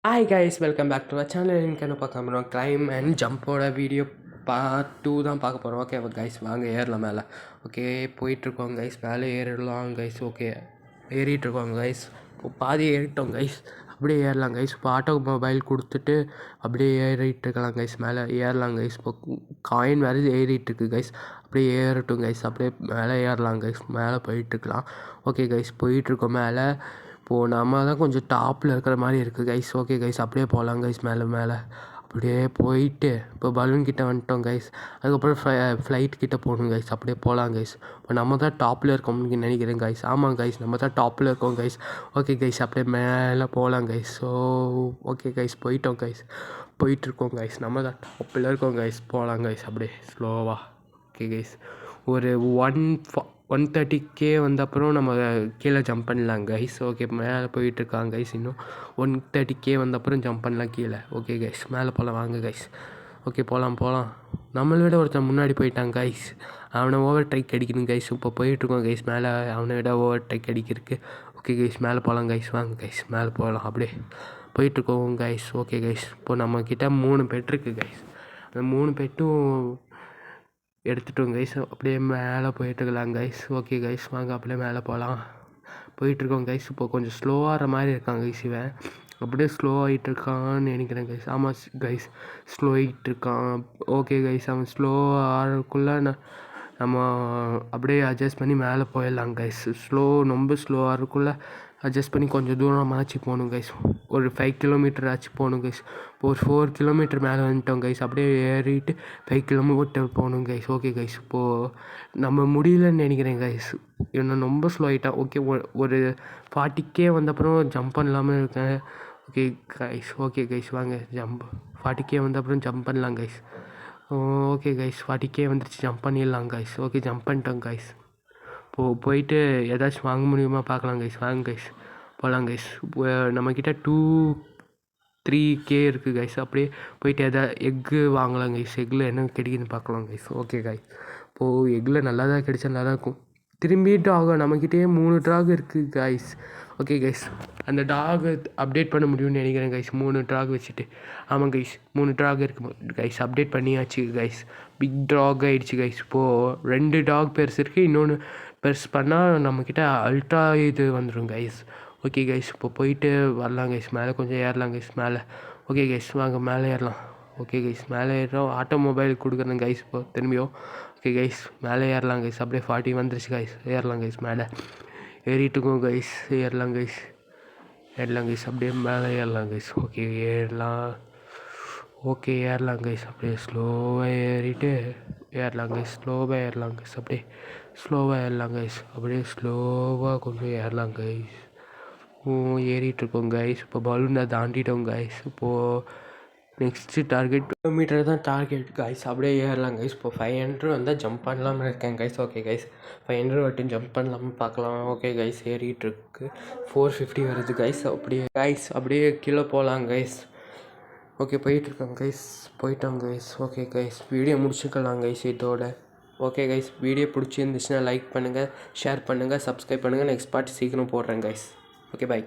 Hi guys, welcome back to our channel. எனக்கு என்ன பார்க்க போகிறோம், கிளைம் அண்ட் ஜம்போட வீடியோ பார்ட் 2 தான் பார்க்க போகிறோம். ஓகே கைஸ், வாங்க ஏறலாம் மேலே. ஓகே, போயிட்டுருக்கோம் கைஸ், மேலே ஏறிடலாம் கைஸ். ஓகே, ஏறிட்டுருக்கோம் கைஸ். இப்போ பாதி ஏறிட்டோம் கைஸ், அப்படியே ஏறலாம் கைஸ். இப்போ ஆட்டோமொபைல் கொடுத்துட்டு அப்படியே ஏறிட்டுருக்கலாம் கைஸ், மேலே ஏறலாம் கைஸ். இப்போ காயின் வேறு ஏறிட்டுருக்கு கைஸ், அப்படியே ஏறட்டும் கைஸ். அப்படியே மேலே ஏறலாம் கைஸ், மேலே போயிட்டுருக்கலாம். ஓகே கைஸ், போயிட்டுருக்கோம் மேலே. இப்போது நம்ம தான் கொஞ்சம் டாப்பில் இருக்கிற மாதிரி இருக்குது கைஸ். ஓகே கைஸ், அப்படியே போகலாம் கைஸ். மேலே அப்படியே போயிட்டு இப்போ பலூன் கிட்டே வந்துட்டோம் கைஸ். அதுக்கப்புறம் ஃப்ளைட் கிட்டே போகணும் கைஸ். அப்படியே போகலாம் கைஸ். இப்போ நம்ம தான் டாப்பில் இருக்கோம்னு நினைக்கிறேன் கைஸ். ஆமாம் கைஸ், நம்ம தான் டாப்பில் இருக்கோம் கைஸ். ஓகே கைஸ், அப்படியே மேலே போகலாம் கைஸ். ஸோ ஓகே கைஸ், போயிட்டோம் கைஸ். போயிட்டுருக்கோம் கைஸ், நம்ம தான் டாப்பில் இருக்கோம் கைஸ். போகலாம் கைஸ் அப்படியே ஸ்லோவாக. ஓகே கைஸ், ஒரு 130K வந்த அப்புறம் நம்ம கீழே ஜம்ப் பண்ணலாம் கைஸ். ஓகே, மேலே போயிட்டுருக்காங்க கைஸ். இன்னும் 130K வந்த அப்புறம் ஜம்ப் பண்ணலாம் கீழே. ஓகே கைஸ், மேலே போகலாம் வாங்க கைஸ். ஓகே, போகலாம். நம்மளை விட ஒருத்தன் முன்னாடி போயிட்டான் கைஸ். அவனை ஓவர் டேக் அடிக்கணும் கைஸ். இப்போ போயிட்டுருக்கோம் கைஸ் மேலே, அவனை விட ஓவர் டேக் அடிக்கிறதுக்கு. ஓகே கைஸ், மேலே போகலாம் கைஸ். வாங்க கைஸ், மேலே போகலாம். அப்படியே போயிட்டுருக்கோம் கைஸ். ஓகே கைஸ், இப்போ நம்மக்கிட்ட 3 பெட் இருக்குது கைஸ். அந்த 3 பெட்டும் எடுத்துட்டோம் கைஸ். அப்படியே மேலே போயிட்டுருக்கலாம் கைஸ். ஓகே கைஸ், வாங்க அப்படியே மேலே போகலாம். போயிட்டுருக்கோம் கைஸ். இப்போ கொஞ்சம் ஸ்லோவாகிற மாதிரி இருக்கான் கைஸ். இவன் அப்படியே ஸ்லோ ஆகிட்டுருக்கான்னு நினைக்கிறேன் கைஸ். ஆமாம் கைஸ், ஸ்லோ ஆகிட்டுருக்கான். ஓகே கைஸ், அவன் ஸ்லோ ஆகிறதுக்குள்ளே நம்ம அப்படியே அட்ஜஸ்ட் பண்ணி மேலே போயிடலாம் கைஸ். ரொம்ப ஸ்லோவாக இருக்குள்ளே அட்ஜஸ்ட் பண்ணி கொஞ்சம் தூரமாச்சு போகணும் கைஸ். ஒரு 5 கிலோமீட்டர் ஆச்சு போகணும் கைஸ். இப்போ ஒரு 4 கிலோமீட்டர் மேலே வந்துட்டோம் கைஸ். அப்படியே ஏறிட்டு 5 கிலோமீட்டர் போகணும் கைஸ். ஓகே கைஸ், இப்போது நம்ம முடியலன்னு நினைக்கிறேன் கைஸ். இன்னும் ரொம்ப ஸ்லோ ஆகிட்டான். ஓகே, ஒரு 40K வந்தப்புறம் ஜம்ப் பண்ணலாமல் இருக்கேன். ஓகே கைஸ், வாங்க 40K வந்த அப்புறம் ஜம்ப் பண்ணலாம் கைஸ். ஓகே கைஸ், 40K வந்துருச்சு, ஜம்ப் பண்ணிடலாம் கைஸ். ஓகே, ஜம்ப் பண்ணிட்டோம் கைஸ். போயிட்டு ஏதாச்சும் வாங்க முடியுமா பார்க்கலாம் கைஸ். வாங்க கைஸ், போகலாம் கைஸ். நம்மக்கிட்ட 2-3K இருக்குது கைஸ். அப்படியே போயிட்டு எக்கு வாங்கலாம் கைஸ். எக்கில் என்ன கிடைக்குதுன்னு பார்க்கலாம் கைஸ். ஓகே கைஸ், இப்போது எக்கில் நல்லா தான் கிடைச்சா நல்லா இருக்கும். திரும்பி டாக் நம்மக்கிட்டே 3 டாக் இருக்குது கைஸ். ஓகே கைஸ், அந்த டாகை அப்டேட் பண்ண முடியும்னு நினைக்கிறேன் கைஸ். 3 டாக் வச்சுட்டு. ஆமாம் கைஸ், 3 டாக் இருக்குது கைஸ். அப்டேட் பண்ணியாச்சு கைஸ். பிக் டாக் ஆகிடுச்சு கைஸ். இப்போது 2 டாக் பெருசு இருக்குது. இன்னொன்று பெருசு பண்ணால் நம்மக்கிட்ட அல்ட்ரா இது வந்துடும் கைஸ். ஓகே கைஸ், இப்போ போயிட்டு வரலாம் கைஸ். மேலே கொஞ்சம் ஏறலாம் கைஸ் மேலே. ஓகே கைஸ், வாங்க மேலே ஏறலாம். ஓகே கைஸ், மேலே ஏறோம். ஆட்டோமொபைல் கொடுக்குறேன் கைஸ் இப்போ திரும்பியும். ஓகே கைஸ், மேலே ஏறலாம் கைஸ். அப்படியே 40 வந்துருச்சு கைஸ். ஏறலாம் கைஸ் மேலே. ஏறிட்டுருக்கோம் கைஸ். ஏறலாம் கைஸ். அப்படியே மேலே ஏறலாம் கைஸ். ஓகே, ஏறலாம் கைஸ். அப்படியே ஸ்லோவாக ஏறிட்டு ஏறலாம் கைஸ். ஸ்லோவாக ஏறலாம் கைஸ். அப்படியே ஸ்லோவாக ஏறலாம் கைஸ். அப்படியே ஸ்லோவாக கொஞ்சம் ஏறலாம் கைஸ். ஏறிட்டுருக்கோம் கைஸ். இப்போ பலூனை தாண்டிட்டோம் கைஸ். இப்போது நெக்ஸ்ட்டு டார்கெட் கிலோமீட்டர் தான் டார்கெட் கைஸ். அப்படியே ஏறலாம் கைஸ். இப்போ 500 வந்தால் ஜம்ப் பண்ணலாம்னு இருக்கேன் கைஸ். ஓகே கைஸ், 500 வட்டும் ஜம்ப் பண்ணலாம்னு பார்க்கலாம். Okay guys, ஏறிட்டுருக்கு. 450 வருது கைஸ். அப்படியே கீழே போகலாம் கைஸ். ஓகே, போயிட்டுருக்கோம் கைஸ். போயிட்டோம் கைஸ். ஓகே கைஸ், வீடியோ முடிச்சுக்கலாம் கைஸ் இதோட. ஓகே கைஸ், வீடியோ பிடிச்சிருந்துச்சுன்னா லைக் பண்ணுங்கள், ஷேர் பண்ணுங்கள், சப்ஸ்கிரைப் பண்ணுங்கள். நெக்ஸ்ட் பார்ட் சீக்கிரம் போடுறேன் கைஸ். Okay, by.